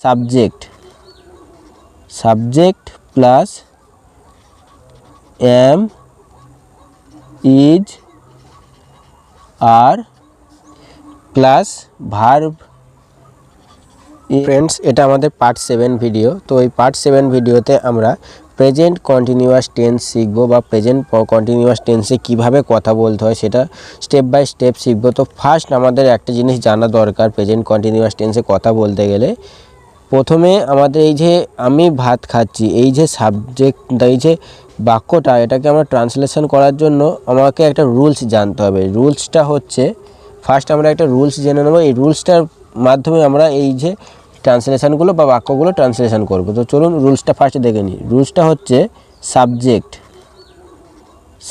Subject plus M is are plus verb. Friends, এটা আমাদের part 7 video. তো এই পার্ট 7 ভিডিওতে আমরা প্রেজেন্ট কন্টিনিউয়াস টেন্স শিখবো, বা প্রেজেন্ট কন্টিনিউয়াস টেন্সে কীভাবে কথা বলতে হয় সেটা স্টেপ বাই স্টেপ শিখবো। তো ফার্স্ট আমাদের একটা জিনিস জানা দরকার, প্রেজেন্ট কন্টিনিউয়াস টেন্সে কথা বলতে গেলে প্রথমে আমাদের এই যে আমি ভাত খাচ্ছি, এই যে সাবজেক্ট, এই যে বাক্যটা, এটাকে আমরা ট্রান্সলেশন করার জন্য আমাকে একটা রুলস জানতে হবে। রুলসটা হচ্ছে, ফার্স্ট আমরা একটা রুলস জেনে নেব। এই রুলসটার মাধ্যমে আমরা এই যে ট্রান্সলেশনগুলো বা বাক্যগুলো ট্রান্সলেশন করব। তো চলুন রুলসটা ফার্স্ট দেখে নিই। রুলসটা হচ্ছে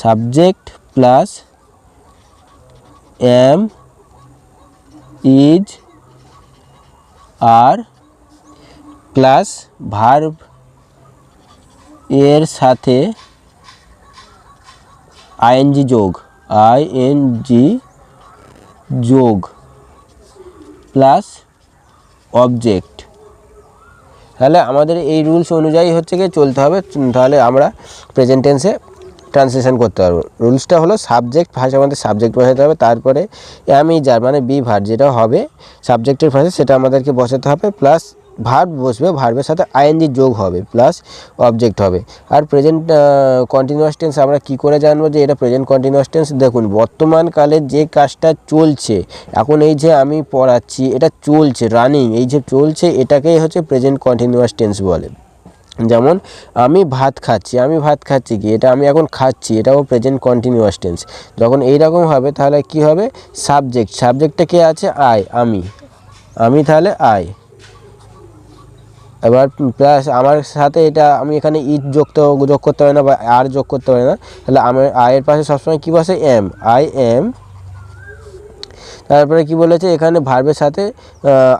subject plus M is are plus verb এর সাথে আইএনজি যোগ প্লাস অবজেক্ট। তাহলে আমাদের এই রুলস অনুযায়ী হচ্ছে গিয়ে চলতে হবে, তাহলে আমরা প্রেজেন্ট টেন্সে ট্রান্সলেশন করতে পারবো। রুলসটা হলো সাবজেক্ট, ফার্স্ট আমাদের সাবজেক্ট বসাতে হবে, তারপরে আমি যার মানে বি ভার্ব যেটা হবে সাবজেক্টের পাশে সেটা আমাদেরকে বসাতে হবে, প্লাস ভার্ব বসবে, ভার্বের সাথে আইএনজি যোগ হবে, প্লাস অবজেক্ট হবে। আর প্রেজেন্ট কন্টিনিউয়াস টেন্স আমরা কি করে জানবো যে এটা প্রেজেন্ট কন্টিনিউয়াস টেন্স? দেখুন, বর্তমানকালে যে কাজটা চলছে, এখন এই যে আমি পড়াচ্ছি এটা চলছে, রানিং, এই যে চলছে এটাকেই হচ্ছে প্রেজেন্ট কন্টিনিউয়াস টেন্স বলে। যেমন আমি ভাত খাচ্ছি কি, এটা আমি এখন খাচ্ছি, এটাও প্রেজেন্ট কন্টিনিউয়াস টেন্স। যখন এইরকম হবে তাহলে কি হবে? সাবজেক্টটা কে আছে? আমি তাহলে আই। এবার প্লাস আমার সাথে এটা আমি এখানে ইট যোগ করতে পারি না, বা আর যোগ করতে পারি না, তাহলে আমার আয়ের পাশে সবসময় কী বসে? I am. তারপরে কি বলেছে এখানে? ভার্বের সাথে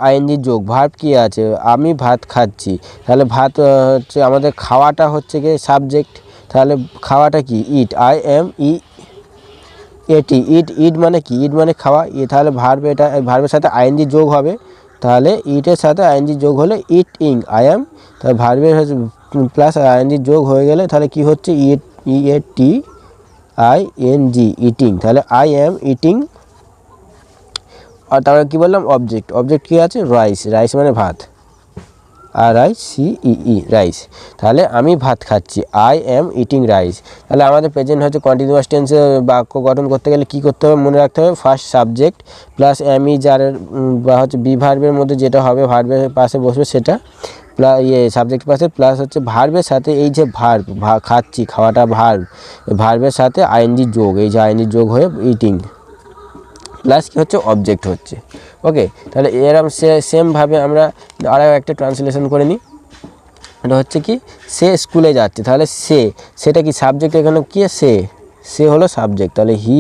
আইএনজি যোগ। ভার্ব কি আছে? আমি ভাত খাচ্ছি, তাহলে ভাত হচ্ছে আমাদের, খাওয়াটা হচ্ছে গিয়ে সাবজেক্ট, তাহলে খাওয়াটা কি? ইট, আই এম এটি, ইট মানে কি? ইট মানে খাওয়া। তাহলে ভার্ব, এটা ভার্বের সাথে আইএনজি যোগ হবে, তাহলে ইটের সাথে আইএনজি যোগ হলে ইটিং, আই এম। তাহলে ভার্বের প্লাস আইএনজি যোগ হয়ে গেলে তাহলে কি হচ্ছে? IATING, eating. তাহলে আই এম ইটিং। আর তারপরে কী বললাম? অবজেক্ট কী আছে? রাইস মানে ভাত, RICE, রাইস। তাহলে আমি ভাত খাচ্ছি, আই এম ইটিং রাইস। তাহলে আমাদের প্রেজেন্ট হচ্ছে কন্টিনিউয়াস টেন্সে বাক্য গঠন করতে গেলে কী করতে হবে? মনে রাখতে হবে, first subject plus M is R, বা হচ্ছে বি ভার্বের মধ্যে যেটা হবে ভার্বের পাশে বসবে সেটা, প্লাস সাবজেক্ট পাশে, প্লাস হচ্ছে ভার্বের সাথে এই যে ভার্ব, খাচ্ছি, খাওয়াটা ভার্বের সাথে আইএনজি যোগ, এই যে আইএনজি যোগ হয়ে ইটিং, প্লাস কি হচ্ছে? অবজেক্ট হচ্ছে। ওকে, তাহলে এরকম সেমভাবে আমরা আরও একটা ট্রান্সলেশন করে নিই। এটা হচ্ছে কি? সে স্কুলে যাচ্ছে, তাহলে সেটা কি সাবজেক্ট? এখানে কি? সে হলো সাবজেক্ট, তাহলে হি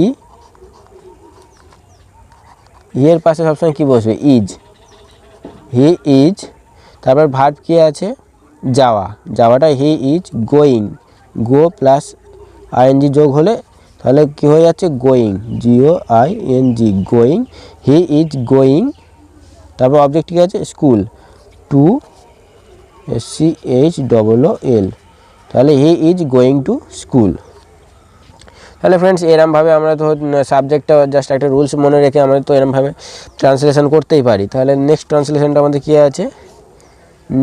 এর পাশে সবসময় কি বসবে? He is. তারপর ভার্ব কি আছে? যাওয়াটা he is going, go plus ING যোগ হলে তাহলে কী হয়ে যাচ্ছে? Going, GOING, going, he is going. তারপর অবজেক্ট কী আছে? স্কুল, SCHOOL, তাহলে he is going to school. তাহলে ফ্রেন্ডস, এরমভাবে আমরা তো সাবজেক্টটা জাস্ট একটা রুলস মনে রেখে আমরা তো এরমভাবে ট্রান্সলেশন করতেই পারি। তাহলে নেক্সট ট্রান্সলেশনটা আমাদের কী আছে?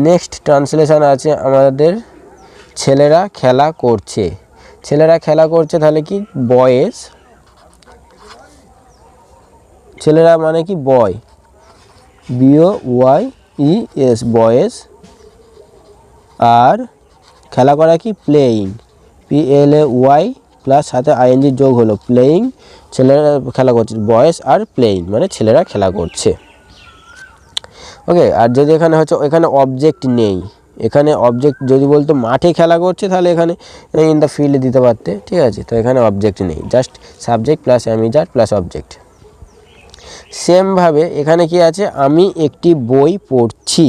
নেক্সট ট্রান্সলেশন আছে আমাদের ছেলেরা খেলা করছে। তাহলে কি? বয়েজ, ছেলেরা মানে কি? বয়, BOYES, বয়েজ। আর খেলা করা কি? প্লেয়িং, PLAY, প্লাস সাথে আইএনজি যোগ হলো প্লেয়িং, ছেলেরা খেলা করছে, বয়েজ আর প্লেয়িং মানে ছেলেরা খেলা করছে। ওকে, আর যদি এখানে হচ্ছে এখানে অবজেক্ট নেই, এখানে অবজেক্ট যদি বলতো মাঠে খেলা করছে তাহলে এখানে ইন দ্য ফিল্ডে দিতে পারতে, ঠিক আছে? তো এখানে অবজেক্ট নেই, just subject plus am is are plus object. সেমভাবে এখানে কি আছে? আমি একটি বই পড়ছি,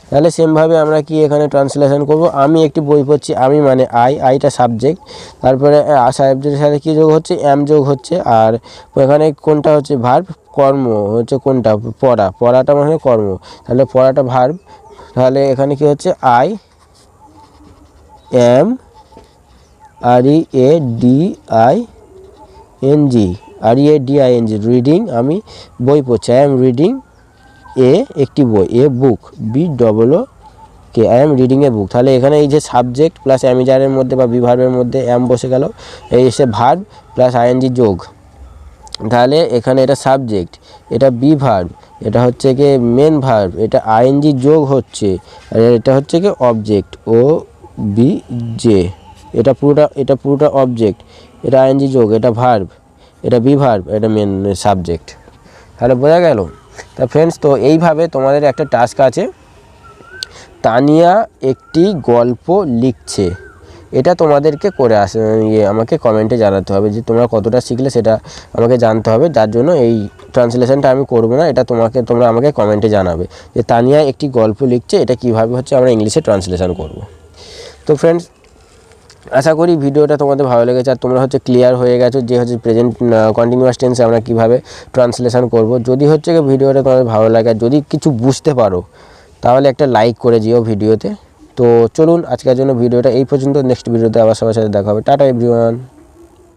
তাহলে সেমভাবে আমরা কি এখানে ট্রান্সলেশন করব? আমি একটি বই পড়ছি, আমি মানে আইটা সাবজেক্ট, তারপরে সাবজেক্টের সাথে কী যোগ হচ্ছে? যোগ হচ্ছে। আর এখানে কোনটা হচ্ছে? ভার্ব, কর্ম হচ্ছে কোনটা? পড়াটা মানে কর্ম, তাহলে পড়াটা ভার্ব, তাহলে এখানে কি হচ্ছে আই এম READING রিডিং, আমি বই পড়ছি, আই এম রিডিং একটি বই, বুক, BOOK, I am reading book. তাহলে এখানে এই যে সাবজেক্ট প্লাস অ্যামিজারের মধ্যে বা ভার্বের মধ্যে এম বসে গেল, এই এসে ভার্ব প্লাস ING যোগ, তাহলে এখানে এটা সাবজেক্ট, এটা ভার্ব, এটা হচ্ছে কি মেন ভার্ব, এটা ING যোগ হচ্ছে, আর এটা হচ্ছে কি অবজেক্ট OBJ, এটা পুরোটা অবজেক্ট, এটা ING যোগ, এটা ভার্ব, এটা ভার্ব, এটা মেন সাবজেক্ট। তাহলে বোঝা গেল? তা ফ্রেন্ডস, তো এইভাবে তোমাদের একটা টাস্ক আছে, তানিয়া একটি গল্প লিখছে, এটা তোমাদেরকে করে আমাকে কমেন্টে জানাতে হবে যে তোমরা কতটা শিখলে, সেটা আমাকে জানতে হবে। যার জন্য এই ট্রান্সলেশনটা আমি করব না, এটা তোমরা আমাকে কমেন্টে জানাবে যে তানিয়া একটি গল্প লিখছে, এটা কিভাবে হচ্ছে আমরা ইংলিশে ট্রান্সলেশন করব। তো ফ্রেন্ডস, আশা করি ভিডিওটা তোমাদের ভালো লেগেছে, আর তোমরা হচ্ছে ক্লিয়ার হয়ে গেছো যে হচ্ছে প্রেজেন্ট কন্টিনিউয়াস টেন্সে আমরা কীভাবে ট্রান্সলেশন করব। যদি হচ্ছে ভিডিওটা তোমাদের ভালো লাগে, আর যদি কিছু বুঝতে পারো তাহলে একটা লাইক করে যেও ভিডিওতে। তো চলুন, আজকের জন্য ভিডিওটা এই পর্যন্ত, নেক্সট ভিডিওতে আবার সবার সাথে দেখা হবে। Tata everyone.